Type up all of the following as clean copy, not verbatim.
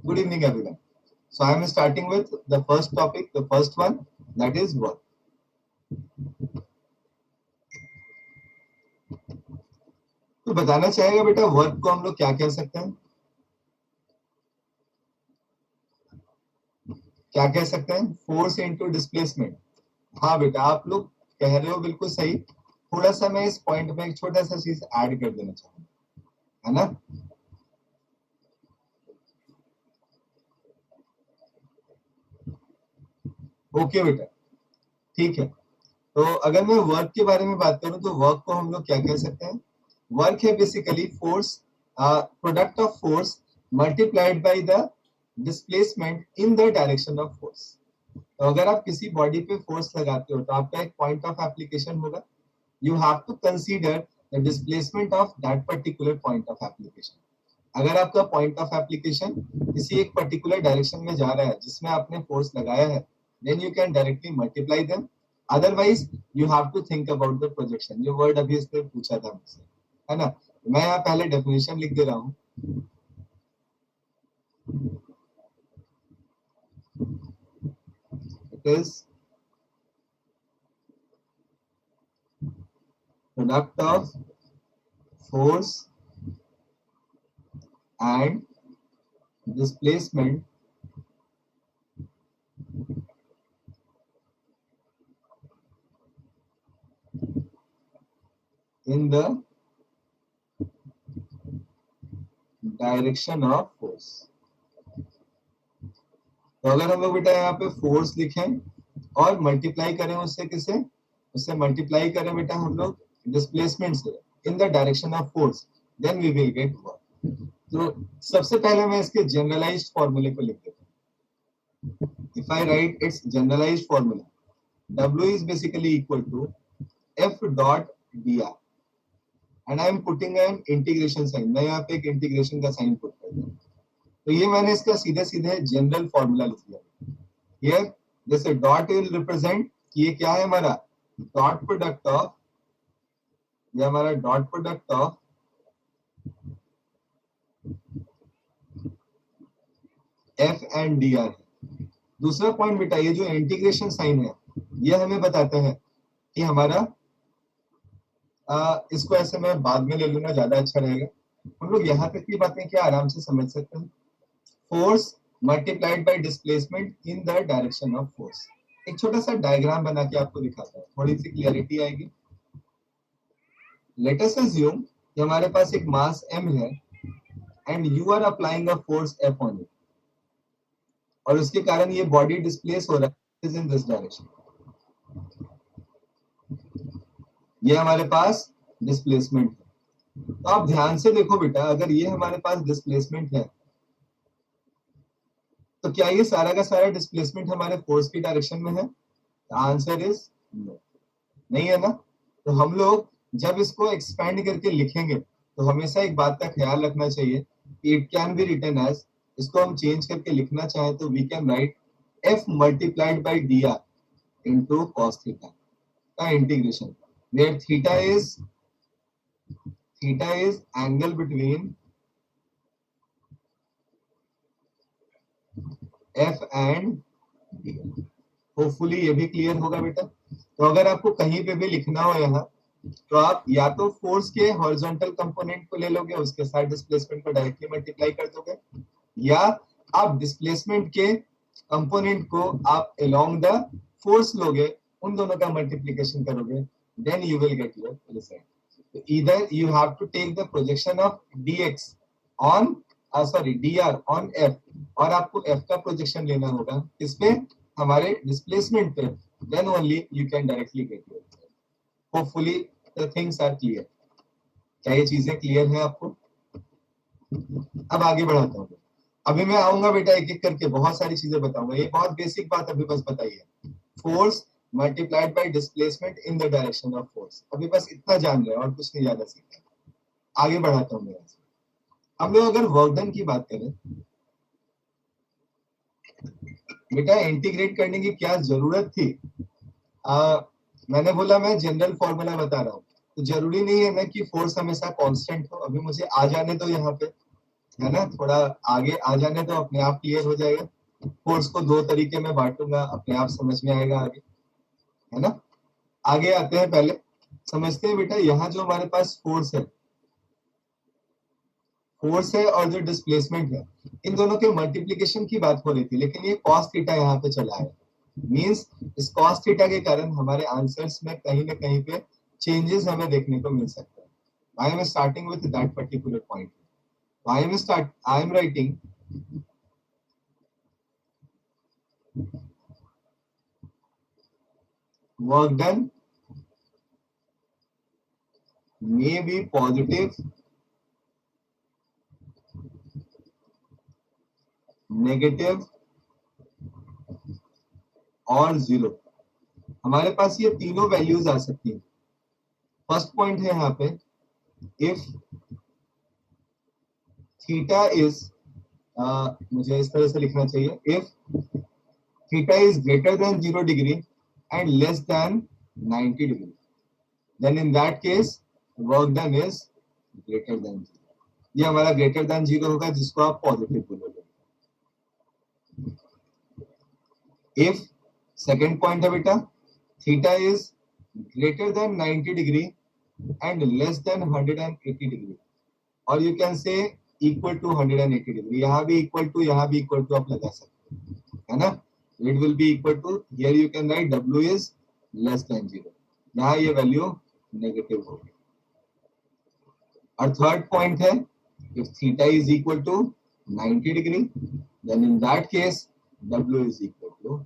Good evening, everyone. So I am starting with the first topic, the first one, that is work. तो बताना चाहेगा बेटा work को हम लोग क्या कह सकते हैं? क्या कह सकते हैं? Force into displacement. हाँ बेटा, आप लोग कह रहे हो बिल्कुल सही. थोड़ा सा मैं इस पॉइंट में एक छोटा सा चीज ऐड कर देना चाहूंगा, है ना? ओके बेटा, ठीक है. तो अगर मैं वर्क के बारे में बात करूं तो वर्क को हम लोग क्या कह सकते हैं? वर्क है basically force, product of force multiplied by the displacement in the direction of force. तो अगर आप किसी बॉडी पे फोर्स लगाते हो तो आपका एक पॉइंट ऑफ एप्लीकेशन होगा. You have to consider the displacement of that particular point of application. अगर आपका पॉइंट ऑफ एप्लीकेशन किसी एक पर्टिकुलर डायरेक्शन में जा रहा है जिसमें आपने फोर्स लगाया है, then you can directly multiply them. Otherwise you have to think about the projection. जो वर्ड अभी इसने पूछा था मुझसे, है ना? मैं यहाँ पहले डेफिनेशन लिख दे रहा हूँ. It is product of force and displacement in the direction of force. तो अगर हम लोग बेटा यहाँ पे फोर्स लिखें और मल्टीप्लाई करें उससे किसे? उससे मल्टीप्लाई करें बेटा हम लोग डिस्प्लेसमेंट से in the direction of force, then we will get work. तो सबसे पहले मैं इसके जनरलाइज्ड फॉर्मूले को लिख देता हूँ. If I write it's generalized formula, W is basically equal to F dot dr and I am putting an integration sign. मैं यहाँ पे एक इंटीग्रेशन का साइन पुट कर दूँ. तो ये मैंने इसका सीधे सीधे जनरल फॉर्मूला लिख दिया. Here जैसे डॉट विल रिप्रेजेंट, ये क्या है हमारा? डॉट प्रोडक्ट ऑफ, ये हमारा dot product of F and dr है. दूसरा पॉइंट बेटा, ये जो इंटीग्रेशन साइन है ये हमें बताते हैं कि हमारा इसको ऐसे मैं बाद में ले लूंगा, ज्यादा अच्छा रहेगा. हम लोग यहाँ तक की बातें क्या आराम से समझ सकते हैं. Force multiplied by displacement in the direction of force. एक छोटा सा डायग्राम बना के आपको दिखाता हूँ, थोड़ी सी क्लियरिटी आएगी. लेट अस अज्यूम कि हमारे पास एक मास m है and you are applying a force F on it, और उसके कारण ये बॉडी डिस्प्लेस हो रहा है इन दिस डायरेक्शन. ये हमारे पास डिस्प्लेसमेंट है. तो आप ध्यान से देखो बेटा, अगर ये हमारे पास डिस्प्लेसमेंट है तो क्या ये सारा का सारा डिस्प्लेसमेंट हमारे फोर्स की डायरेक्शन में है? आंसर इज नो, नहीं है ना. तो हम लोग जब इसको एक्सपेंड करके लिखेंगे तो हमेशा एक बात का ख्याल रखना चाहिए कि it can be written as, इसको हम चेंज करके लिखना चाहें तो we can write F multiplied by dr into cos थीटा का integration, where theta is angle between F and dr. Hopefully ये भी क्लियर होगा बेटा. तो अगर आपको कहीं पे भी लिखना हो यहाँ, तो आप या तो फोर्स के हॉरिजॉन्टल कंपोनेंट को ले लोगे, उसके साथ डिस्प्लेसमेंट को डायरेक्टली मल्टीप्लाई कर दोगे, या आप डिस्प्लेसमेंट के कंपोनेंट को आप अलोंग द फोर्स लोगे, उन दोनों का मल्टीप्लिकेशन करोगे, then you will get your result. So either you have to take the projection of dx on dr on f, और आपको f का प्रोजेक्शन लेना होगा इस पे, हमारे डिस्प्लेसमेंट पे, then only you can directly get your result. Hopefully the things are clear. क्या ये चीजें क्लियर है आपको? अब आगे बढ़ाता हूँ. अभी मैं आऊंगा बेटा एक एक करके, बहुत सारी चीजें बताऊंगा. ये बहुत बेसिक बात अभी बस बताई है, force multiplied by displacement in the direction of force. अभी बस इतना जान रहे हैं और कुछ नहीं ज्यादा सीखना. आगे बढ़ाता हूँ मैं. हम लोग अगर वर्क डन की बात करें बेटा, इंटीग्रेट करने की क्या जरूरत थी? मैंने बोला मैं जनरल फॉर्मूला बता रहा हूँ, तो जरूरी नहीं है ना कि फोर्स हमेशा कांस्टेंट हो. अभी मुझे आ जाने दो यहाँ पे. है ना, थोड़ा आगे आ जाने तो अपने आप क्लियर हो जाएगा। फोर्स को दो तरीके में बांटूंगा, अपने आप समझ में आएगा आगे, है ना। आगे आते हैं, पहले समझते हैं बेटा, यहाँ जो हमारे पास फोर्स है और जो डिस्प्लेसमेंट है, इन दोनों के मल्टीप्लीकेशन की बात हो रही थी, लेकिन ये कॉस थीटा यहाँ पे चला है। मींस इस कॉस थीटा के कारण हमारे आंसर्स में कहीं ना कहीं पे चेंजेस हमें देखने को मिल सकता है। I am starting with that particular point. I am writing work done may be positive, negative और जीरो। हमारे पास ये तीनों वैल्यूज आ सकती हैं। फर्स्ट पॉइंट है यहाँ पे, इफ थीटा इज, मुझे इस तरह से लिखना चाहिए, if theta is greater then 0 degree and less then 90 degree, then in that case work done is greater than 0। ये हमारा ग्रेटर देन 0 होगा, जिसको आप पॉजिटिव बोलोगे। इफ सेकेंड पॉइंट है बेटा, theta is greater than 90 degree and less than 180 degree, और you can say equal to 180 degree. यहाँ भी इक्वल टू, यहाँ भी इक्वल टू आप लगा सकते हो, है ना। It will be equal to, here you can write W is less than 0, यहाँ ये वैल्यू नेगेटिव होगी। और थर्ड पॉइंट है, if theta is equal to 90 degree, then in that case W is equal to,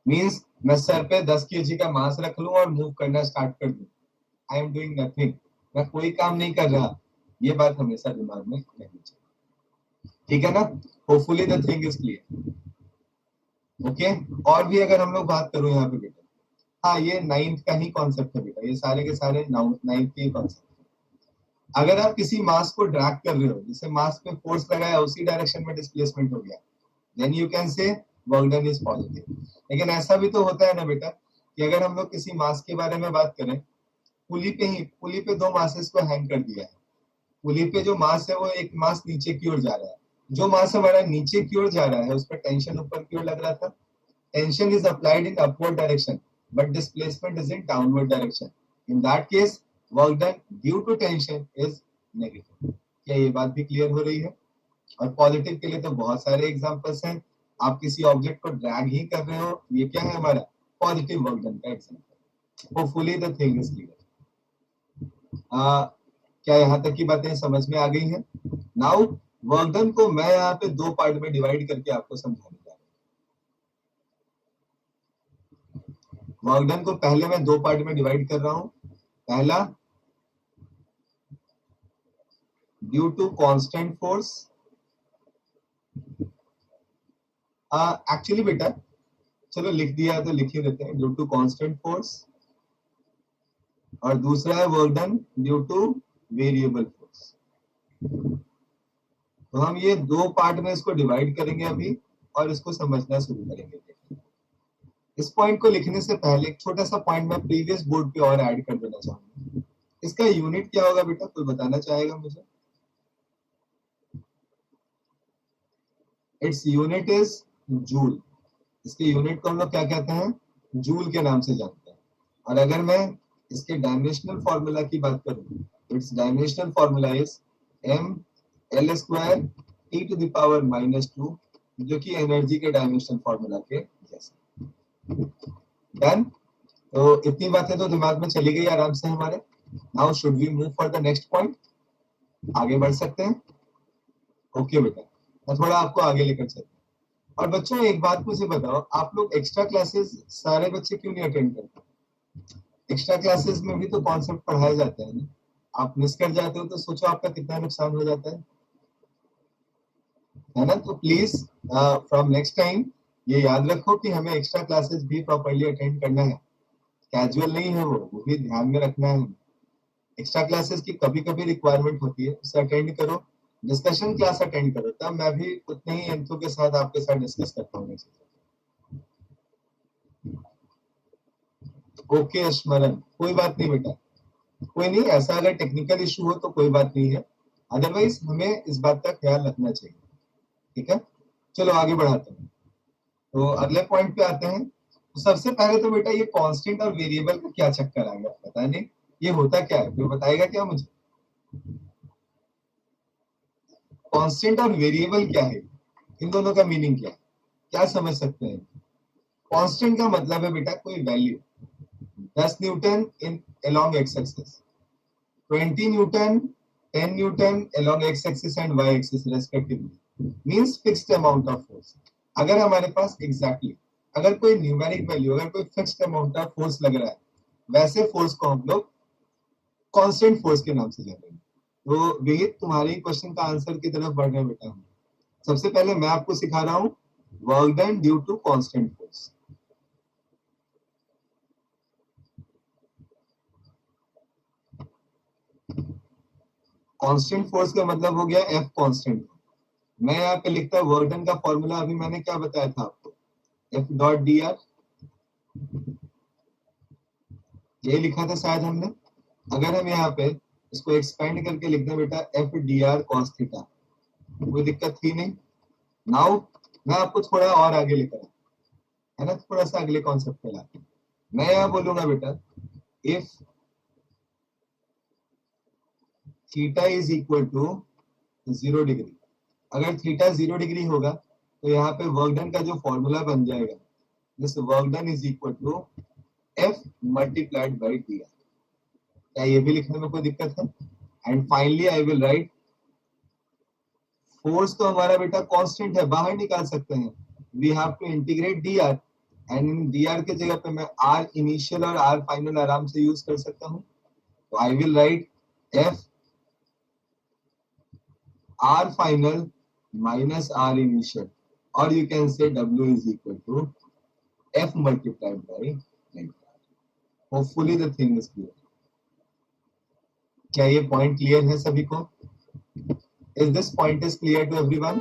means मैं sir पे 10 kg का मास रख लूं और मूव करना स्टार्ट कर दूं, I am doing nothing, मैं कोई काम नहीं कर रहा। ये बात हमेशा दिमाग में रहनी चाहिए, ठीक है ना। Hopefully the thing is clear, okay. और भी अगर हम लोग बात करूं यहाँ पे बेटा, हाँ ये 9th का ही कॉन्सेप्ट है बेटा, ये सारे के सारे 9th के कॉन्सेप्ट। अगर आप किसी मास को ड्रैग कर रहे हो, जैसे मास पे फोर्स लगाया, उसी डायरेक्शन में डिस्प्लेसमेंट हो गया, then you can say work done is positive. लेकिन ऐसा भी तो होता है ना बेटा, कि अगर हम लोग किसी मास के बारे में बात करें, पुली पे दो मासेस को हैंग कर दिया है, पुली पे जो मास है वो एक मास नीचे की ओर जा रहा है, जो मास हमारा नीचे की ओर जा रहा है उस पर टेंशन ऊपर की ओर लग रहा था, tension is applied in upward direction but displacement is in downward direction. In that case work done due to tension is negative. क्या ये बात भी क्लियर हो रही है? और पॉजिटिव के लिए तो बहुत सारे एग्जांपल्स हैं। आप किसी ऑब्जेक्ट को ड्रैग ही कर रहे हो, ये क्या है हमारा पॉजिटिव वर्क डन का example. Hopefully the thing is clear. क्या यहाँ तक की बातें समझ में आ गई हैं? नाउ वर्क डन को मैं यहाँ पे दो पार्ट में डिवाइड करके आपको समझाने जा रहा हूँ। वर्क डन को पहले मैं दो पार्ट में डिवाइड कर रहा हूँ। पहला, due to constant force, actually बेटा चलो लिख दिया तो लिख ही देते हैं, ड्यू टू कांस्टेंट फोर्स, और दूसरा है work done due two variable force. तो हम ये दो पार्ट में इसको डिवाइड करेंगे अभी, और इसको समझना शुरू करेंगे। इस पॉइंट को लिखने से पहले एक छोटा सा पॉइंट मैं प्रीवियस बोर्ड पे और ऐड कर देना चाहूंगा। इसका यूनिट क्या होगा बेटा, कोई बताना चाहेगा मुझे? Its unit is joule. इसके यूनिट को हम लोग क्या कहते हैं? जूल के नाम से जानते हैं। और अगर मैं इसके डायमेंशनल फॉर्मूला की बात करूं, it's dimensional formula is mL² e⁻⁻², जो कि एनर्जी के डायमेंशनल फॉर्मूला के जैसे। डन। तो इतनी बातें तो दिमाग में चली गई आराम से हमारे। Now should we move for the next point? आगे बढ़ सकते हैं? ओके बेटा, मैं थोड़ा आपको आगे लेकर चलता हूँ। और बच्चों एक बात मुझे बताओ, आप लोग एक्स्ट्रा क्लासेस सारे बच्चे क्यों नहीं अटेंड करते? एक्स्ट्रा क्लासेस में भी तो कॉन्सेप्ट पढ़ाए जाते हैं ना। आप मिस कर जाते हो तो सोचो आपका कितना नुकसान हो जाता है ना। तो प्लीज फ्रॉम नेक्स्ट टाइम ये याद रखो कि हमें एक्स्ट्रा क्लासेस भी प्रॉपर्ली अटेंड करना है। कैजुअल नहीं है वो भी ध्यान में रखना है। एक्स्ट्रा क्लासेस की कभी कभी रिक्वायरमेंट होती है, उसे अटेंड करो। डिस्कशन क्लास अटेंड करो, तब मैं भी उतने ही एंथो के साथ आपके साथ डिस्कस करता हूँ। ओके स्मरण, कोई बात नहीं बेटा, कोई नहीं। ऐसा अगर टेक्निकल इशू हो तो कोई बात नहीं है, अदरवाइज हमें इस बात का ख्याल रखना चाहिए। ठीक है, चलो आगे बढ़ाते हैं। तो अगले पॉइंट पे आते हैं। तो सबसे पहले तो बेटा ये कांस्टेंट और वेरिएबल का क्या चक्कर आ गया पता नहीं, ये होता क्या है, तो बताएगा क्या मुझे? कांस्टेंट और वेरिएबल क्या है, इन दोनों का मीनिंग क्या है, क्या समझ सकते हैं? कांस्टेंट का मतलब है बेटा कोई value, 10 Newton in along x axis, 20 Newton, 10 Newton along x axis and y axis respectively, means fixed amount of force। अगर हमारे पास एग्जैक्टली अगर कोई न्यूमेरिक वैल्यू, अगर कोई फिक्स्ड अमाउंट ऑफ फोर्स लग रहा है, वैसे फोर्स को हम लोग कांस्टेंट फोर्स के नाम से जानेंगे। तो विहित तुम्हारे क्वेश्चन का आंसर की तरफ बढ़ रहे हैं बेटा। सबसे पहले मैं आपको सिखा रहा हूं work done due to constant force. Constant force का मतलब हो गया एफ कांस्टेंट। मैं यहाँ पे लिखता वर्क डन का फॉर्मूला, अभी मैंने क्या बताया था आपको, एफ डॉट डी आर, ये लिखा था शायद हमने। अगर हम यहाँ पे इसको एक्सपेंड करके लिख दें बेटा F D R cos theta, कोई दिक्कत थी नहीं। नाउ मैं आपको थोड़ा और आगे लेकर है ना, थोड़ा सा अगले कॉन्सेप्ट पे लाते हैं। मैं यहाँ बोलूंगा बेटा if theta is equal to 0 degree, अगर थीटा 0 डिग्री होगा तो यहाँ पे वर्क डन का जो फॉर्मूला बन जाएगा, this work done is equal to F multiplied by D R. क्या ये भी लिखने में कोई दिक्कत है? And finally I will write force तो हमारा बेटा कांस्टेंट है, बाहर निकाल सकते हैं, we have to integrate D R, and in D R के जगह पे मैं आर इनिशियल और आर फाइनल आराम से यूज कर सकता हूँ। तो I will write F R final minus R initial, और you can say W is equal to F multiplied by length। Hopefully the thing is clear। क्या ये पॉइंट क्लियर है सभी को? Is this point is clear to everyone?